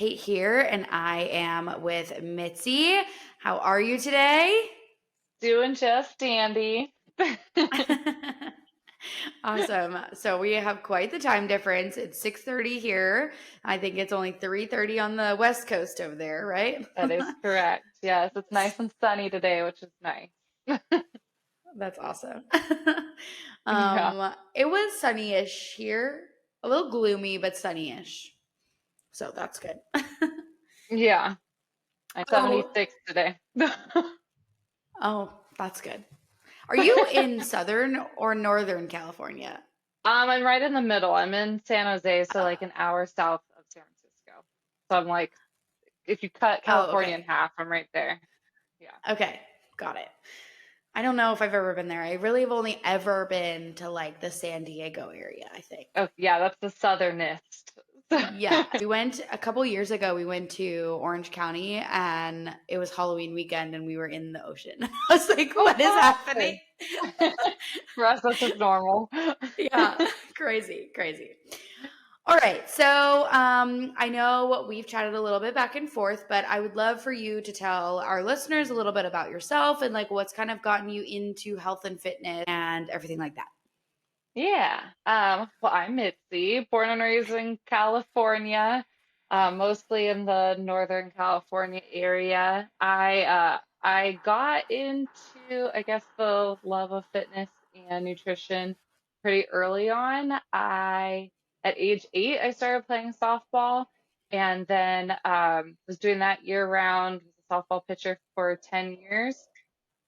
Kate here, and I am with Mitzy. How are you today? Doing just dandy. Awesome. So we have quite the time difference. It's 6:30 here. I think it's only 3:30 on the West Coast over there, right? That is correct. Yes, it's nice and sunny today, which is nice. That's awesome. Yeah. It was sunny-ish here. A little gloomy, but sunny-ish. So that's good. Yeah. I'm Oh, 76 today. oh, that's good. Are you in Southern or Northern California? I'm right in the middle. I'm in San Jose, so like an hour south of San Francisco. So I'm like, if you cut Oh, California in okay. half, I'm right there. Yeah. Okay. Got it. I don't know if I've ever been there. I really have only ever been to like the San Diego area, I think. Oh, yeah, that's the southernest. Yeah, we went a couple years ago. We went to Orange County and it was Halloween weekend and we were in the ocean. I was like, Oh, what is happening? fun. For us, that's just normal. Yeah, crazy, crazy. All right. So I know we've chatted a little bit back and forth, but I would love for you to tell our listeners a little bit about yourself and like what's kind of gotten you into health and fitness and everything like that. Yeah. Well, I'm Mitzi, born and raised in California, mostly in the Northern California area. I got into, I guess, the love of fitness and nutrition pretty early on. At age 8, I started playing softball, and then was doing that year round. Was a softball pitcher for 10 years.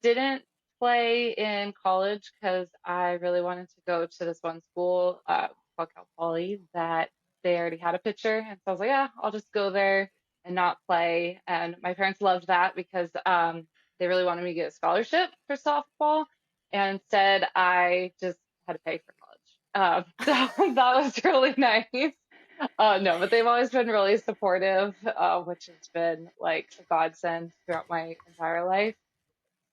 Didn't play in college because I really wanted to go to this one school called Cal Poly that they already had a pitcher. And so I was like, yeah, I'll just go there and not play. And my parents loved that because they really wanted me to get a scholarship for softball. And instead, I just had to pay for college. So that was really nice. No, but they've always been really supportive, which has been like a godsend throughout my entire life.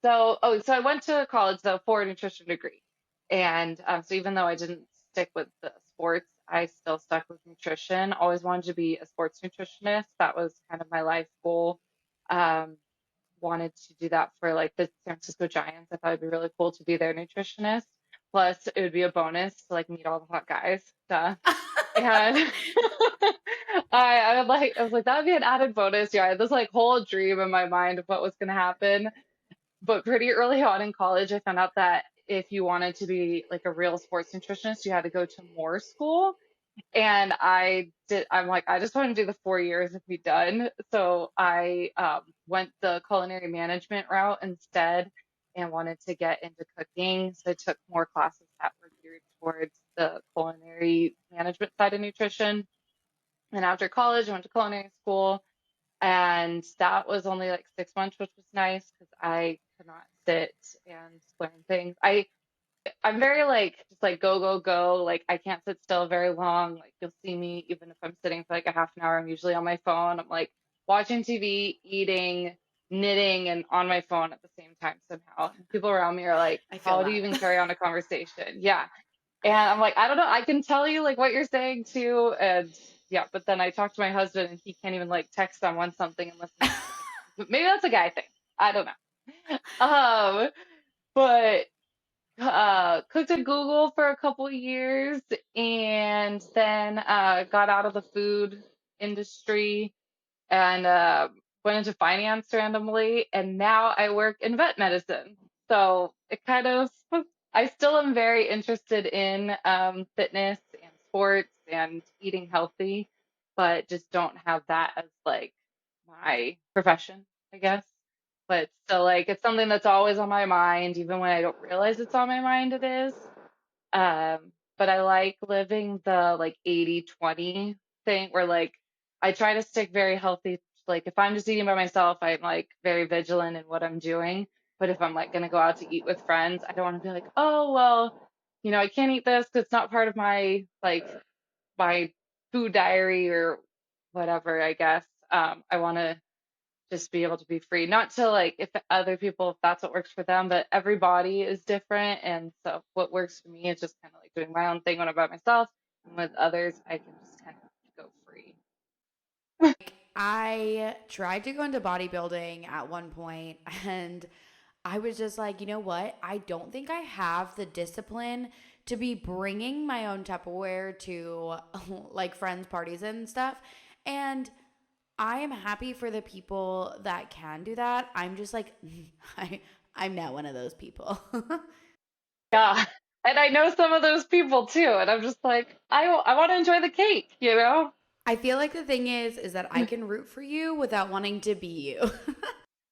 So I went to college though for a nutrition degree, and so even though I didn't stick with the sports, I still stuck with nutrition. Always wanted to be a sports nutritionist. That was kind of my life goal. Um, Wanted to do that for like the San Francisco Giants. I thought it'd be really cool to be their nutritionist. Plus, it would be a bonus to like meet all the hot guys. Duh. And I was like, that would be an added bonus. Yeah, I had this like whole dream in my mind of what was going to happen. But pretty early on in college, I found out that if you wanted to be like a real sports nutritionist, you had to go to more school. And I'm like, I just want to do the 4 years and be done. So I went the culinary management route instead and wanted to get into cooking. So I took more classes that were geared towards the culinary management side of nutrition. And after college, I went to culinary school, and that was only like 6 months, which was nice because I could not sit and learn things. I'm very like just like go go go. Like I can't sit still very long. Like you'll see me even if I'm sitting for like a half an hour. I'm usually on my phone. I'm like watching TV, eating, knitting, and on my phone at the same time somehow. And people around me are like, I feel "How do you that. even carry on a conversation?" Yeah, and I'm like, I don't know. I can tell you like what you're saying too, and yeah. But then I talk to my husband, and he can't even like text someone something and listen to it. But maybe that's a guy thing. I don't know. But cooked at Google for a couple years, and then got out of the food industry and went into finance randomly, and now I work in vet medicine. So it kind of, I still am very interested in fitness and sports and eating healthy, but just don't have that as like my profession, I guess. But still, like, it's something that's always on my mind, even when I don't realize it's on my mind, it is. But I like living the like 80-20 thing where like I try to stick very healthy. Like if I'm just eating by myself, I'm like very vigilant in what I'm doing. But if I'm like gonna go out to eat with friends, I don't want to be like, oh well, I can't eat this 'cause it's not part of my like my food diary or whatever, I guess. I want to just be able to be free. Not to like if other people, if that's what works for them, but every body is different. And so what works for me is just kind of like doing my own thing when I'm by myself. And with others, I can just kind of go free. I tried to go into bodybuilding at one point and I was just like, you know what? I don't think I have the discipline to be bringing my own Tupperware to like friends' parties and stuff. And I am happy for the people that can do that. I'm just like, I, I'm not one of those people. Yeah. And I know some of those people too. And I'm just like, I want to enjoy the cake, you know? I feel like the thing is that I can root for you without wanting to be you.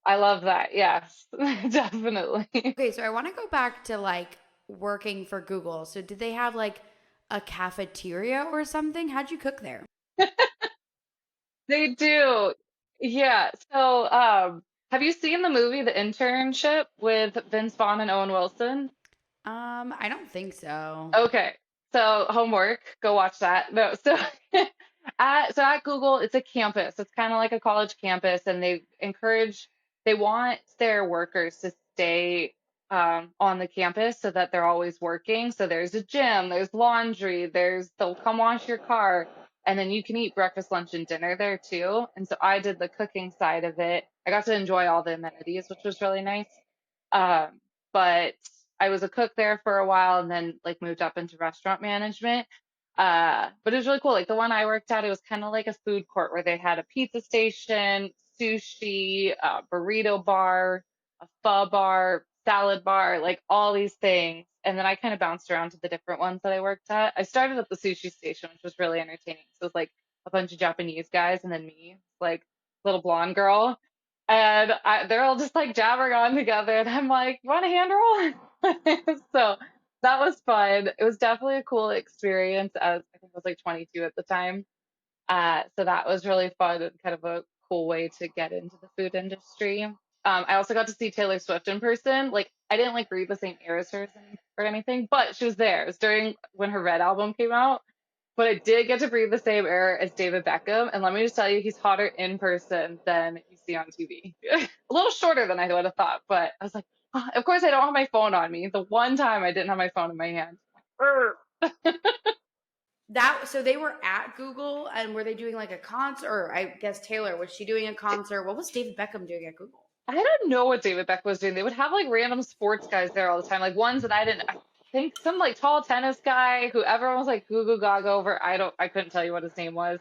I love that. Yes, definitely. Okay, so I want to go back to like working for Google. So did they have like a cafeteria or something? How'd you cook there? They do. Yeah. So, have you seen the movie The Internship with Vince Vaughn and Owen Wilson? I don't think so. Okay. So homework, go watch that. No, so at Google, it's a campus. It's kind of like a college campus, and they want their workers to stay on the campus so that they're always working. So there's a gym, there's laundry, they'll come wash your car, and then you can eat breakfast, lunch, and dinner there too. And so I did the cooking side of it. I got to enjoy all the amenities, which was really nice. But I was a cook there for a while and then like moved up into restaurant management. But it was really cool. Like the one I worked at, it was kind of like a food court where they had a pizza station, sushi, a burrito bar, a pho bar, salad bar, like all these things. And then I kind of bounced around to the different ones that I worked at. I started at the sushi station, which was really entertaining. So it was like a bunch of Japanese guys and then me, like little blonde girl. And they're all just like jabbering on together. And I'm like, you want a hand roll? So that was fun. It was definitely a cool experience. As I think I was like 22 at the time. So that was really fun and kind of a cool way to get into the food industry. I also got to see Taylor Swift in person. Like I didn't like breathe the same air as her or anything, but she was there. It was during when her Red album came out. But I did get to breathe the same air as David Beckham, and let me just tell you, he's hotter in person than you see on TV. A little shorter than I would have thought, but I was like, "Ah," of course I don't have my phone on me. The one time I didn't have my phone in my hand. Urgh. That so they were at Google and were they doing like a concert or I guess Taylor was she doing a concert? What was David Beckham doing at Google? I don't know what David Beck was doing. They would have like random sports guys there all the time, like ones that I think some like tall tennis guy who everyone was like goo goo gaga over. I couldn't tell you what his name was.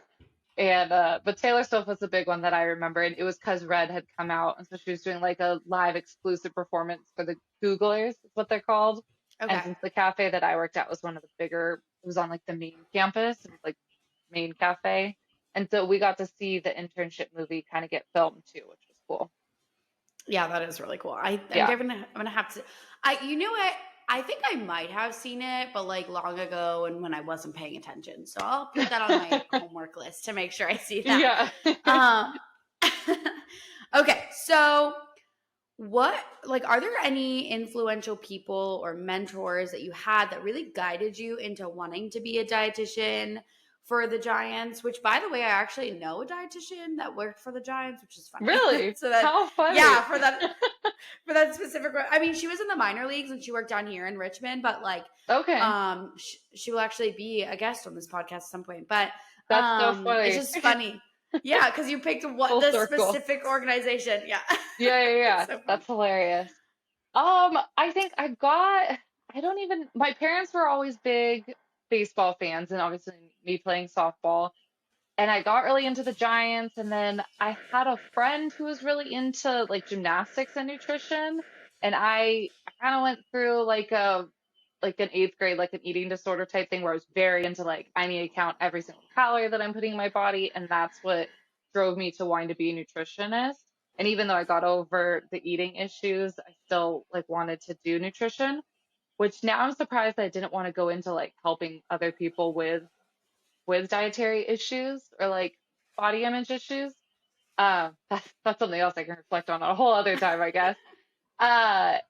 And but Taylor Swift was the big one that I remember, and it was because Red had come out, and so she was doing like a live exclusive performance for the Googlers, is what they're called. And Okay. since the cafe that I worked at was one of the bigger, it was on like the main campus, it was like main cafe, and so we got to see the internship movie kind of get filmed too, which was cool. Yeah, that is really cool. Yeah, I'm gonna have to. You know what? I think I might have seen it, but like long ago and when I wasn't paying attention. So I'll put that on my homework list to make sure I see that. yeah. Um, okay, so what like are there any influential people or mentors that you had that really guided you into wanting to be a dietitian for the Giants? Which by the way, I actually know a dietitian that worked for the Giants, which is funny. Really? So that How funny. yeah, for that specific I mean, she was in the minor leagues and she worked down here in Richmond, but like Okay, she will actually be a guest on this podcast at some point. But that's so it's funny. just funny. Yeah, because you picked what Full the circle. specific organization. Yeah. Yeah, yeah, It's yeah. so funny. That's hilarious. I think I don't even, my parents were always big baseball fans and obviously me playing softball. And I got really into the Giants. And then I had a friend who was really into like gymnastics and nutrition. And I kind of went through like an eighth grade, like an eating disorder type thing where I was very into like, I need to count every single calorie that I'm putting in my body. And that's what drove me to wanting to be a nutritionist. And even though I got over the eating issues, I still like wanted to do nutrition, which now I'm surprised that I didn't want to go into like helping other people with dietary issues or like body image issues. That's something else I can reflect on a whole other time, I guess.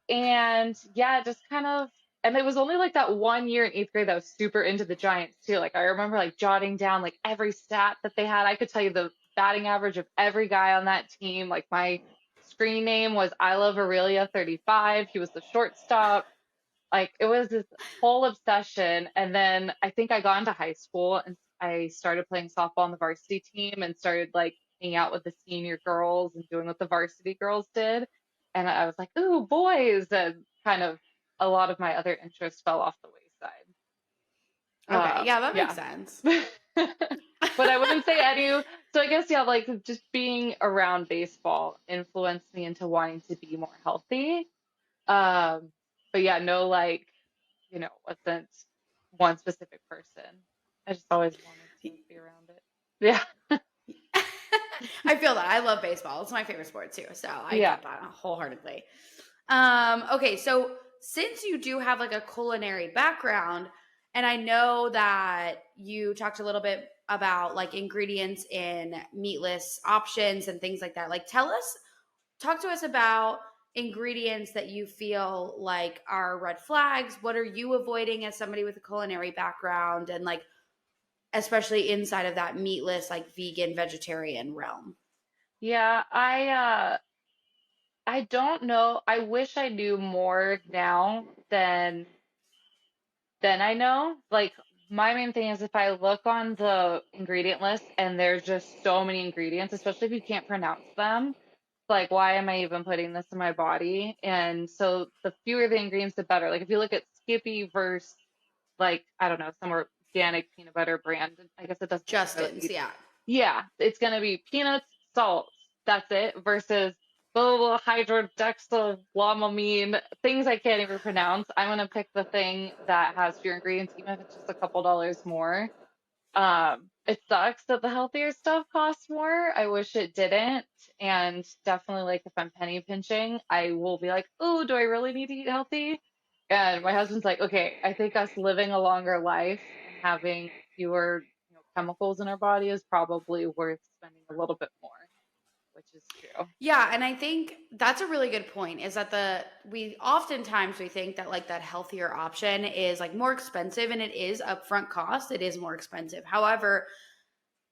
And yeah, just kind of, and it was only like that one year in eighth grade that I was super into the Giants too. Like I remember like jotting down like every stat that they had. I could tell you the batting average of every guy on that team. Like my screen name was I Love Aurelia 35. He was the shortstop. Like it was this whole obsession. And then I think I got into high school and I started playing softball on the varsity team and started like hang out with the senior girls and doing what the varsity girls did. And I was like, ooh, boys, and kind of a lot of my other interests fell off the wayside. Okay, yeah, that makes Yeah. sense. But I wouldn't say any. So I guess, yeah, like just being around baseball influenced me into wanting to be more healthy. Um, but yeah, no, like, wasn't one specific person. I just always wanted to be around it. Yeah. I feel that. I love baseball. It's my favorite sport too. So I Yeah. get that wholeheartedly. Okay, so since you do have like a culinary background, and I know that you talked a little bit about like ingredients in meatless options and things like that. Like talk to us about ingredients that you feel like are red flags. What are you avoiding as somebody with a culinary background and like especially inside of that meatless like vegan vegetarian realm? Yeah, I don't know. I wish I knew more now than I know. Like my main thing is if I look on the ingredient list and there's just so many ingredients, especially if you can't pronounce them, like why am I even putting this in my body? And so the fewer the ingredients, the better. Like if you look at Skippy versus like I don't know, some organic peanut butter brand, I guess it doesn't necessarily Justin's, need. yeah. Yeah, it's gonna be peanuts, salt. That's it. Versus blah blah, hydrodextramine, things I can't even pronounce. I'm gonna pick the thing that has fewer ingredients, even if it's just a couple dollars more. It sucks that the healthier stuff costs more. I wish it didn't. And definitely, like, if I'm penny pinching, I will be like, oh, do I really need to eat healthy? And my husband's like, okay, I think us living a longer life and having fewer, chemicals in our body is probably worth spending a little bit more, which is true. Yeah, and I think that's a really good point is that we oftentimes we think that like that healthier option is like more expensive and it is upfront cost, it is more expensive. However,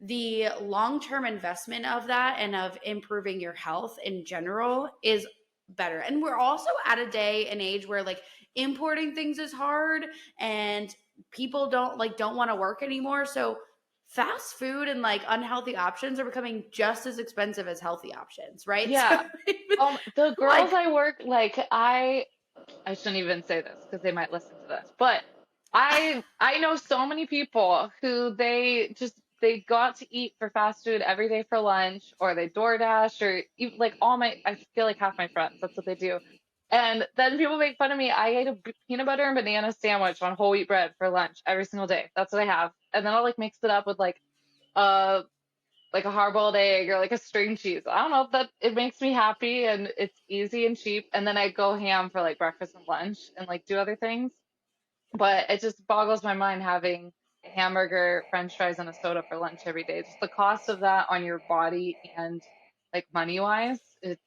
the long-term investment of that and of improving your health in general is better. And we're also at a day and age where like importing things is hard and people don't want to work anymore. So fast food and like unhealthy options are becoming just as expensive as healthy options, right? So Yeah. The girls like I work, like, I shouldn't even say this because they might listen to this, but I know so many people who they got to eat for fast food every day for lunch, or they DoorDash, or even, like I feel like half my friends, that's what they do. And then people make fun of me. I ate a peanut butter and banana sandwich on whole wheat bread for lunch every single day. That's what I have. And then I'll like mix it up with uh like a hard-boiled egg or like a string cheese. I don't know, that it makes me happy and it's easy and cheap. And then I go ham for like breakfast and lunch and like do other things. But it just boggles my mind having a hamburger, French fries, and a soda for lunch every day. Just the cost of that on your body and like money wise, it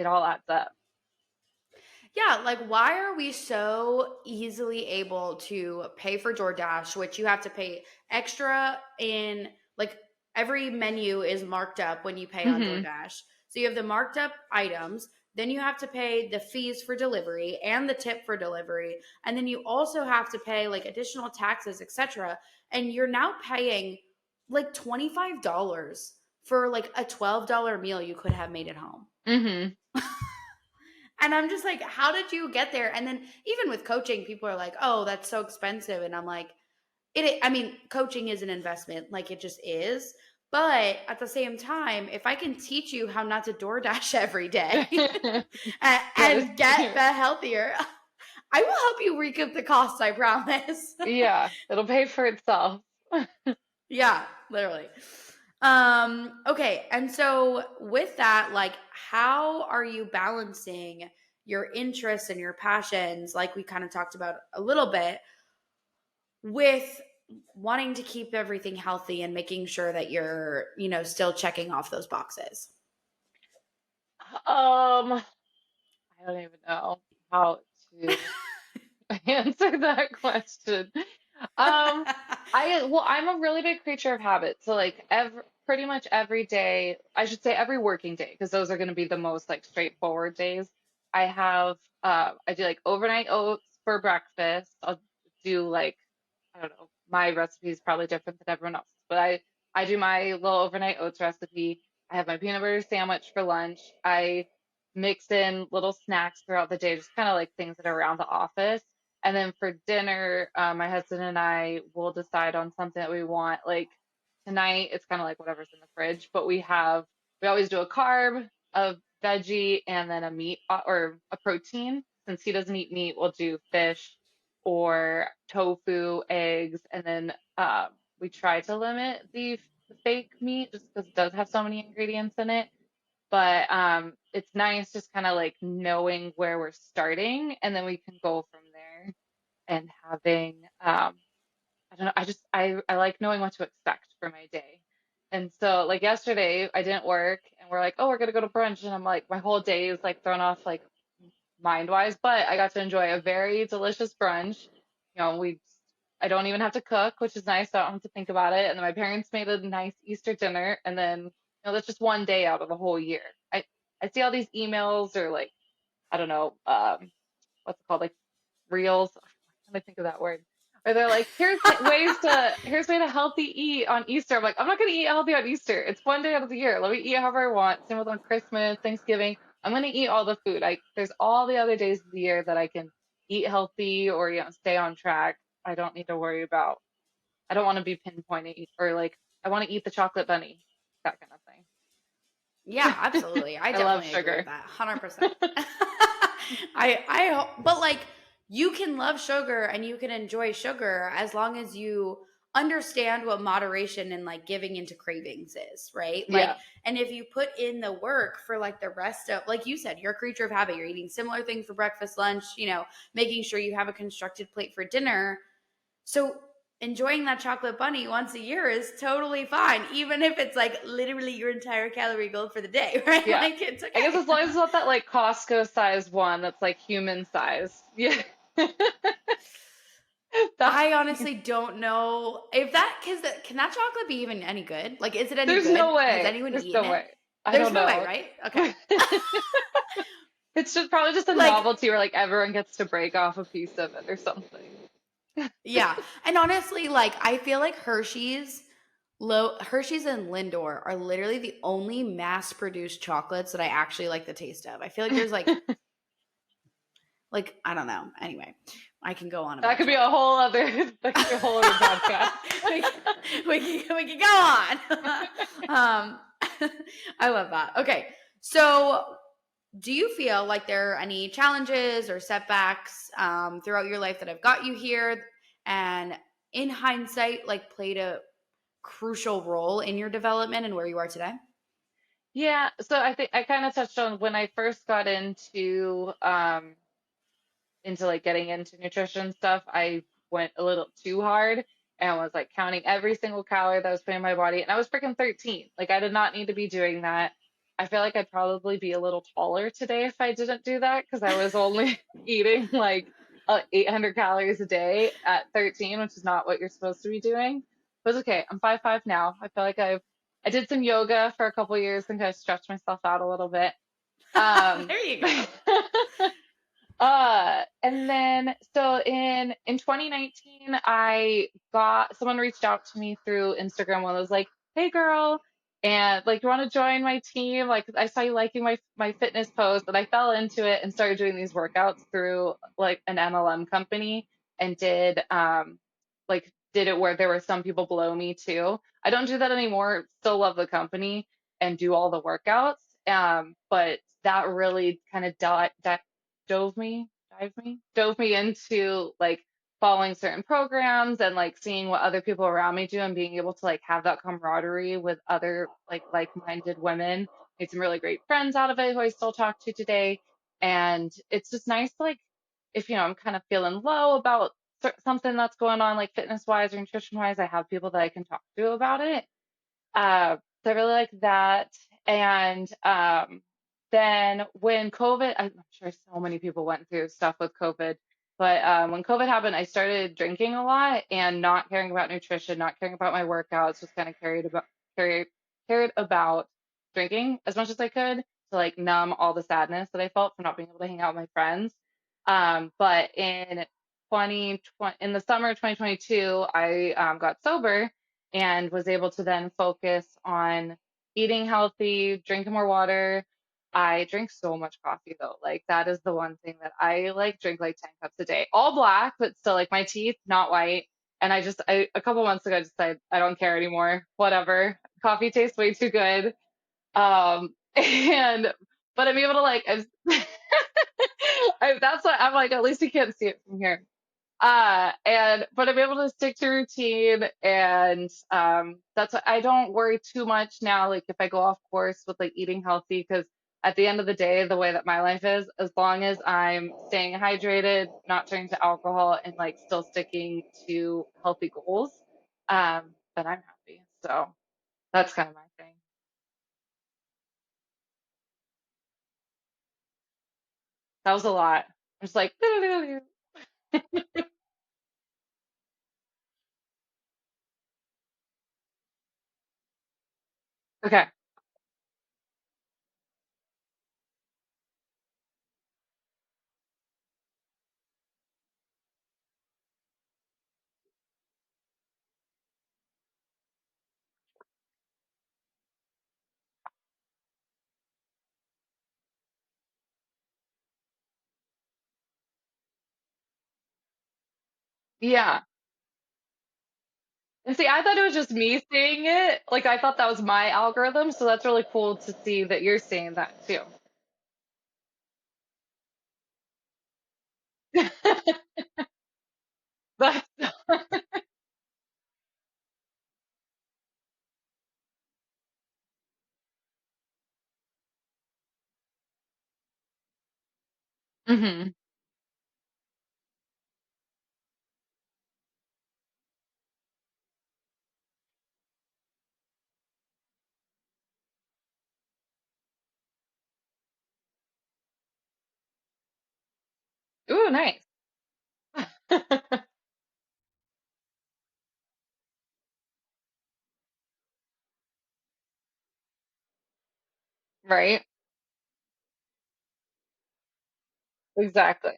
all adds up. yeah, like why are we so easily able to pay for DoorDash, which you have to pay extra in like every menu is marked up when you pay on Hmm. DoorDash. So you have the marked up items, then you have to pay the fees for delivery and the tip for delivery, and then you also have to pay like additional taxes, etc. And you're now paying like $25 for like a $12 meal you could have made at home. Hmm. And I'm just like, how did you get there? And then even with coaching, people are like, oh, that's so expensive. And I'm like, I mean, coaching is an investment, like it just is. But at the same time, if I can teach you how not to DoorDash every day That is and get true. the healthier, I will help you recoup the costs, I promise. Yeah, it'll pay for itself. Yeah, literally. Okay, and so with that, like how are you balancing your interests and your passions, like we kind of talked about a little bit, with wanting to keep everything healthy and making sure that you're, still checking off those boxes? I don't even know how to answer that question. Um, I'm a really big creature of habit. So like pretty much every day, I should say every working day, because those are going to be the most like straightforward days. I do like overnight oats for breakfast. I'll do like, I don't know, my recipe is probably different than everyone else's, but I do my little overnight oats recipe. I have my peanut butter sandwich for lunch. I mix in little snacks throughout the day, just kind of like things that are around the office. And then for dinner, my husband and I will decide on something that we want. Like tonight, it's kind of like whatever's in the fridge, but we always do a carb, a veggie, and then a meat or a protein. Since he doesn't eat meat, we'll do fish or tofu, eggs, and then we try to limit the fake meat just because it does have so many ingredients in it. But it's nice just kind of like knowing where we're starting, and then we can go from there and having I don't know, I like knowing what to expect for my day. And so like yesterday I didn't work and we're like, oh, we're gonna go to brunch, and I'm like my whole day is like thrown off like mind wise, but I got to enjoy a very delicious brunch. I don't even have to cook, which is nice. So I don't have to think about it. And then my parents made a nice Easter dinner, and then that's just one day out of the whole year. I see all these emails or like I don't know, what's it called, like reels. Let me think of that word. Or they're like, here's way to healthy eat on Easter. I'm like, I'm not gonna eat healthy on Easter. It's one day out of the year. Let me eat however I want. Same with on Christmas, Thanksgiving. I'm gonna eat all the food. There's all the other days of the year that I can eat healthy or stay on track. I don't need to worry about. I don't want to be pinpointing or like I want to eat the chocolate bunny, that kind of Yeah, absolutely. I thing. I love definitely agree with sugar. that. 100%. But like you can love sugar and you can enjoy sugar as long as you understand what moderation and like giving into cravings is, right? Like, Yeah, and if you put in the work for like the rest of, like you said, you're a creature of habit, you're eating similar things for breakfast, lunch, making sure you have a constructed plate for dinner. So enjoying that chocolate bunny once a year is totally fine, even if it's like literally your entire calorie goal for the day, right? yeah. Like it's I guess okay. as long as it's not that like Costco size one that's like human size. Yeah. That's I honestly don't know if that, because can that chocolate be even any good? Like, is it any there's good? no Has way. anyone There's eaten no it? way. I There's don't no way, know. right? Okay. It's just probably just a Like, novelty where like everyone gets to break off a piece of it or something. yeah. And honestly, like, I feel like Hershey's and Lindor are literally the only mass produced chocolates that I actually like the taste of. I feel like there's like, I don't know. Anyway, I can go on That about could be a chocolate. whole other that could be a whole other podcast. We can go on. um, I love that. Okay. So do you feel like there are any challenges or setbacks throughout your life that have got you here and in hindsight like played a crucial role in your development and where you are today? Yeah, so I think I kind of touched on when I first got into like getting into nutrition stuff, I went a little too hard and was like counting every single calorie that was put in my body. And I was freaking 13. Like I did not need to be doing that. I feel like I'd probably be a little taller today if I didn't do that because I was only eating like 800 calories a day at 13, which is not what you're supposed to be doing. But it's okay. I'm 5'5" now. I feel like I did some yoga for a couple years and kind of stretched myself out a little bit. Um, There you go. and then so in 2019, I got someone reached out to me through Instagram and was like, "Hey girl, and like you want to join my team? Like I saw you liking my fitness post." And I fell into it and started doing these workouts through like an MLM company and did it where there were some people below me too. I don't do that anymore. Still love the company and do all the workouts. But that really kind of dove me into like following certain programs and like seeing what other people around me do and being able to like have that camaraderie with other like-minded women. Made some really great friends out of it who I still talk to today. And it's just nice to like if I'm kind of feeling low about something that's going on like fitness wise or nutrition wise, I have people that I can talk to about it. So I really like that. And then when COVID, I'm sure so many people went through stuff with COVID, but when COVID happened, I started drinking a lot and not caring about nutrition, not caring about my workouts, just kind of carried cared about drinking as much as I could to like numb all the sadness that I felt from not being able to hang out with my friends. But in 2020, in the summer of 2022, I got sober and was able to then focus on eating healthy, drinking more water. I drink so much coffee though. Like that is the one thing that I like drink like 10 cups a day. All black, but still like my teeth, not white. And a couple months ago I decided I don't care anymore. Whatever. Coffee tastes way too good. And but I'm able to like that's what I'm like, at least you can't see it from here. And but I'm able to stick to routine, and that's what I don't worry too much now. Like if I go off course with like eating healthy, because at the end of the day, the way that my life is, as long as I'm staying hydrated, not turning to alcohol, and like still sticking to healthy goals, then I'm happy. So that's kind of my thing. That was a lot. I'm just like, okay, yeah. And see, I thought it was just me seeing it. Like I thought that was my algorithm, so that's really cool to see that you're seeing that too. That's hmm. Ooh, nice. Right? Exactly.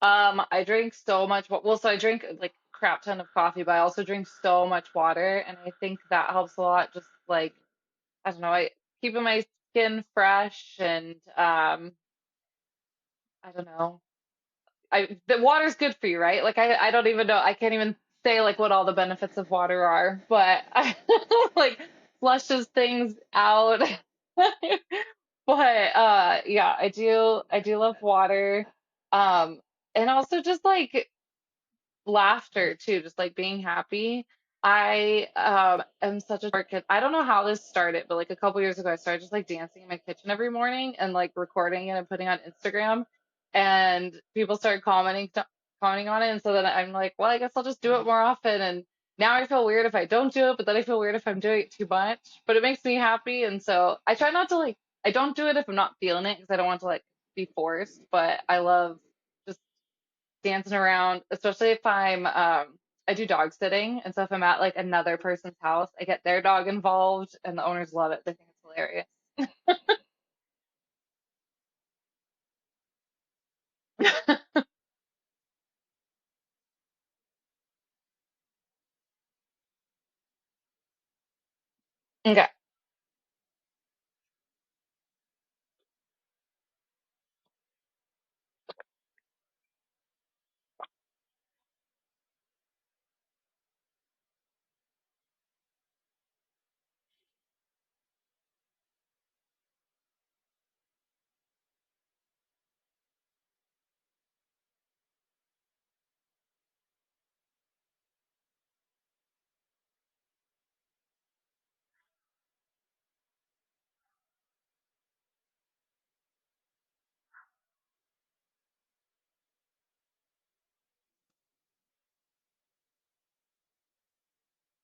I drink so much. Well, so I drink like crap ton of coffee, but I also drink so much water, and I think that helps a lot. Just like I don't know, I keeping my skin fresh, and I don't know. The water's good for you, right? Like I don't even know. I can't even say like what all the benefits of water are, but I like flushes things out. But yeah, I do love water. Um and also just like laughter too, just like being happy. I am such a sport kid. I don't know how this started, but like a couple years ago, I started just like dancing in my kitchen every morning and like recording it and putting it on Instagram. And people started commenting on it, and so then I'm like, well, I guess I'll just do it more often. And now I feel weird if I don't do it, but then I feel weird if I'm doing it too much. But it makes me happy, and so I try not to like. I don't do it if I'm not feeling it because I don't want to like be forced. But I love just dancing around, especially if I do dog sitting, and so if I'm at like another person's house, I get their dog involved, and the owners love it. They think it's hilarious. Okay.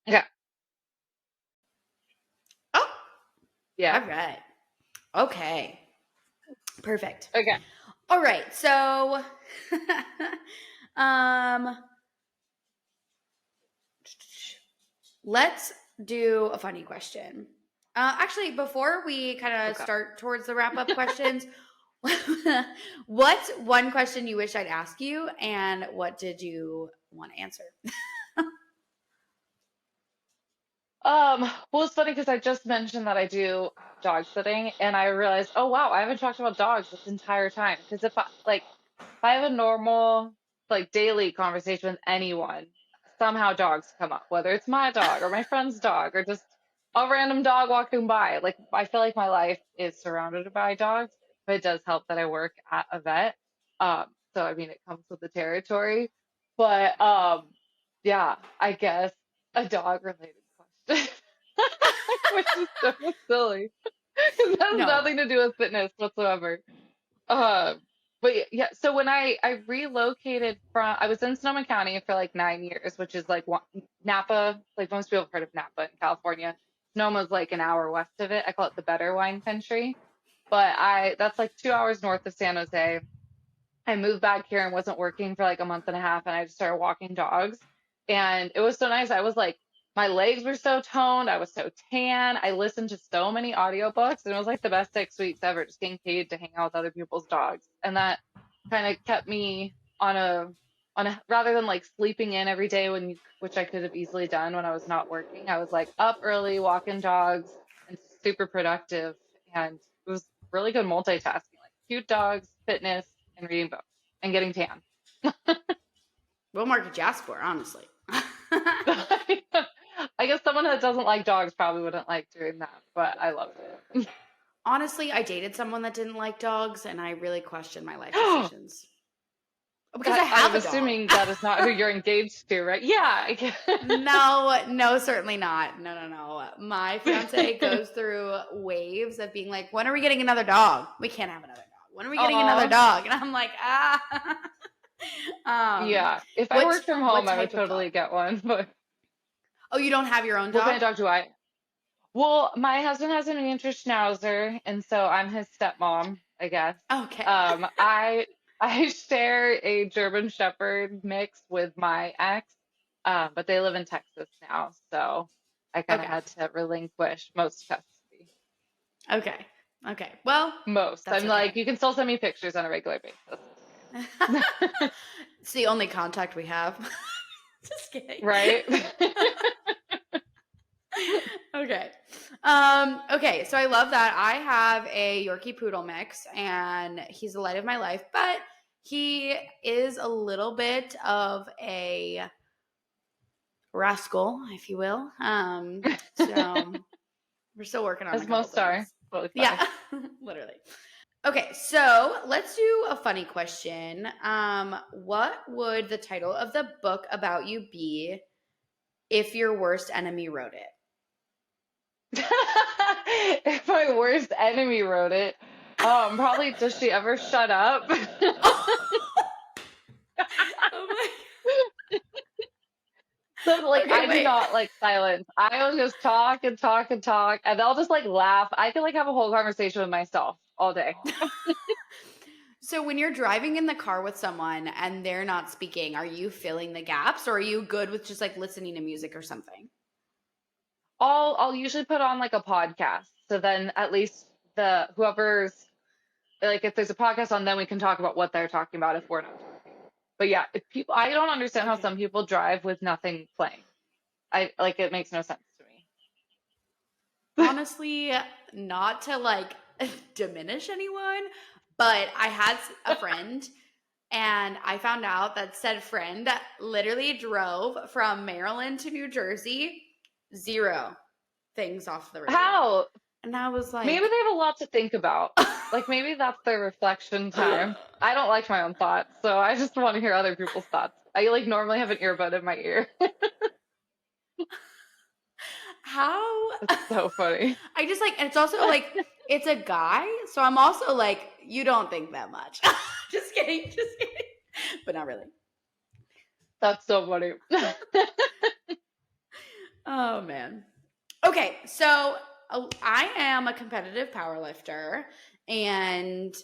Okay. Oh, Yeah. all right. Okay. Perfect. Okay. All right. So, um, Let's do a funny question. Actually, before we kind of Okay. start towards the wrap up questions, what's one question you wish I'd ask you, and what did you want to answer? Well, it's funny because I just mentioned that I do dog sitting, and I realized, oh wow, I haven't talked about dogs this entire time. Because if I have a normal, like daily conversation with anyone, somehow dogs come up, whether it's my dog or my friend's dog or just a random dog walking by. Like I feel like my life is surrounded by dogs, but it does help that I work at a vet. So I mean, it comes with the territory. But yeah, I guess a dog related question, which is so silly. It has No. nothing to do with fitness whatsoever. Uh, yeah, so when I relocated from, I was in Sonoma County for like 9 years, which is like Napa, like most people have heard of Napa in California. Sonoma's like an hour west of it. I call it the better wine country, but that's like 2 hours north of San Jose. I moved back here and wasn't working for like a month and a half, and I just started walking dogs. And it was so nice. I was like, my legs were so toned. I was so tan. I listened to so many audiobooks, and it was like the best 6 weeks ever, just getting paid to hang out with other people's dogs. And that kind of kept me on a rather than like sleeping in every day which I could have easily done when I was not working. I was like up early, walking dogs, and super productive. And it was really good multitasking, like cute dogs, fitness, and reading books and getting tan. What more could you ask for, honestly? I guess someone that doesn't like dogs probably wouldn't like doing that, but I loved it. Honestly, I dated someone that didn't like dogs, and I really questioned my life decisions. Because I I'm have a dog. assuming that is not who you're engaged to, right? Yeah. No, certainly not. No. My fiance goes through waves of being like, when are we getting another dog? We can't have another dog. When are we getting another Aw. dog? And I'm like, Yeah. If I what worked from what home, I would type of dog? totally get one. But Oh, you don't have your own what kind dog? of dog do I? Well, my husband has a miniature schnauzer, and so I'm his stepmom, I guess. Okay. I share a German Shepherd mix with my ex, but they live in Texas now, so I kind of Okay. had to relinquish most custody. Okay. Okay. Well, Most. that's I'm like, okay. you can still send me pictures on a regular basis. It's the only contact we have. Just kidding. Right? Okay. Okay, so I love that. I have a Yorkie Poodle mix, and he's the light of my life, but he is a little bit of a rascal, if you will. So we're still working on a As couple most are. things. Totally fine. Yeah, literally. Okay, so let's do a funny question. What would the title of the book about you be if your worst enemy wrote it? If my worst enemy wrote it, probably does she ever shut up? Oh my. So like Okay, I do wait. not like silence. I will just talk and talk and talk, and they'll just like laugh. I can like have a whole conversation with myself all day. So when you're driving in the car with someone and they're not speaking, are you filling the gaps, or are you good with just like listening to music or something? I'll usually put on like a podcast, so then at least the whoever's like if there's a podcast on, then we can talk about what they're talking about if we're not talking. But yeah, if people, I don't understand how Okay. some people drive with nothing playing. I like it makes no sense to me. Honestly, not to like diminish anyone, but I had a friend and I found out that said friend literally drove from Maryland to New Jersey, zero things off the radio. How? And I was Maybe like, they have a lot to think about. Like maybe that's their reflection time. I don't like my own thoughts, so I just want to hear other people's thoughts. I like normally have an earbud in my ear. how? It's so funny. I just like, and it's also like, it's a guy. So I'm also like, you don't think that much. Just kidding. Just kidding. But not really. That's so funny. Oh, man. Okay. So I am a competitive power lifter, and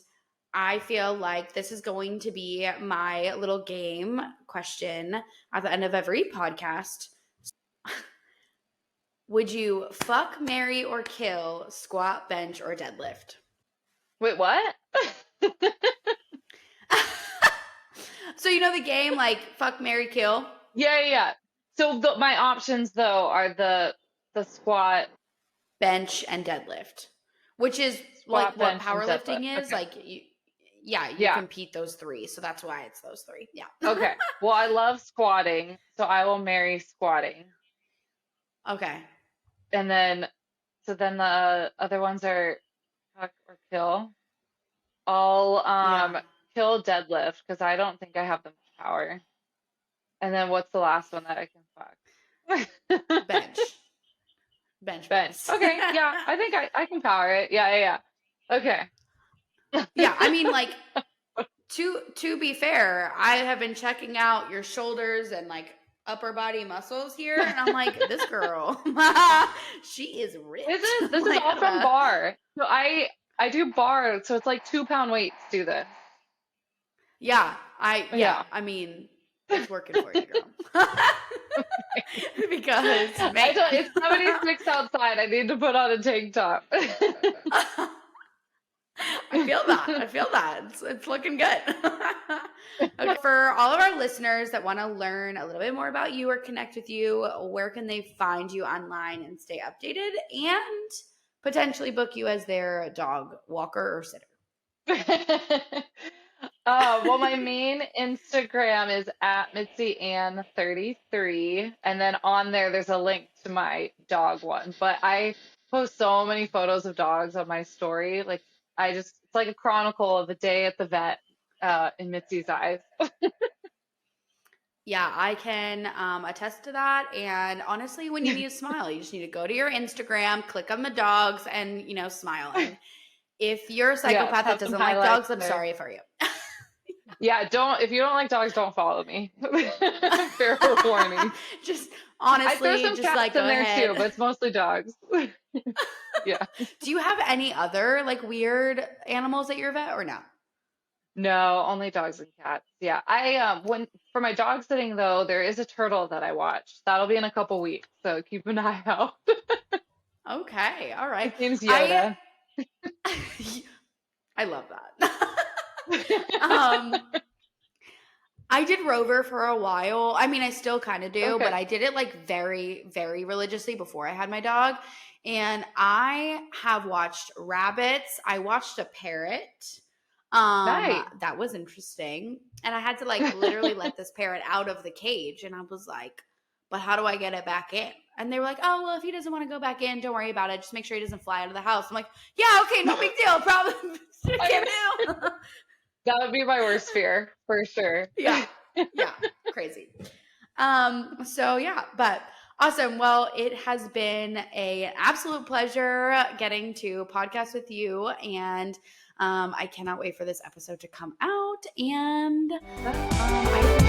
I feel like this is going to be my little game question at the end of every podcast. Would you fuck, marry, or kill, squat, bench, or deadlift? Wait, what? So you know the game, like fuck, marry, kill? Yeah, yeah, yeah. So my options though are the squat, Bench and deadlift, which is like squat, what bench, and deadlift. powerlifting is. Okay. Like, yeah, you Yeah. compete those three. So that's why it's those three. Yeah. Okay. Well, I love squatting, so I will marry squatting. Okay. And then so then the other ones are fuck or kill. I'll Yeah. kill deadlift because I don't think I have the much power. And then what's the last one that I can fuck? Bench. Bench Bench. press. Okay, yeah, I think I can power it. Yeah, yeah, yeah. Okay. Yeah. I mean, like, to be fair, I have been checking out your shoulders and like upper body muscles here, and I'm like, this girl, she is ripped. This is Like, all from bar. So I do bar, so it's like 2 pound weights do this. yeah, Yeah. I mean, it's working for you, girl. Because I man, don't, it's 76 outside. I need to put on a tank top. I feel that. I feel that. It's looking good. Okay, for all of our listeners that want to learn a little bit more about you or connect with you, where can they find you online and stay updated and potentially book you as their dog walker or sitter? Well, my main Instagram is at Mitzy Anne 33, and then on there's a link to my dog one. But I post so many photos of dogs on my story. Like it's like a chronicle of a day at the vet in Mitzy's eyes. Yeah, I can attest to that. And honestly, when you need a smile, you just need to go to your Instagram, click on the dogs, and smile. And if you're a Yes, psychopath that have some doesn't like highlights dogs, I'm there. sorry for you. Yeah, if you don't like dogs, don't follow me. Fair warning. Just I throw honestly, some just cats like go in there too, but ahead. it's mostly dogs. Yeah. Do you have any other like weird animals at your vet or no? No, only dogs and cats. Yeah. I when for my dog sitting though, there is a turtle that I watched. That'll be in a couple weeks, so keep an eye out. Okay, all right. His name's I Yoda. I love that. um I did Rover for a while. I mean, I still kind of do, but Okay. I did it like very, very religiously before I had my dog. And I have watched rabbits. I watched a parrot. Nice. That was interesting. And I had to like literally let this parrot out of the cage. And I was like, but how do I get it back in? And they were like, oh, well, if he doesn't want to go back in, don't worry about it. Just make sure he doesn't fly out of the house. I'm like, yeah, okay, no big deal. Probably can't do. That would be my worst fear, for sure. Yeah. Yeah. Crazy. So yeah, but awesome. Well, it has been an absolute pleasure getting to podcast with you, and I cannot wait for this episode to come out. And I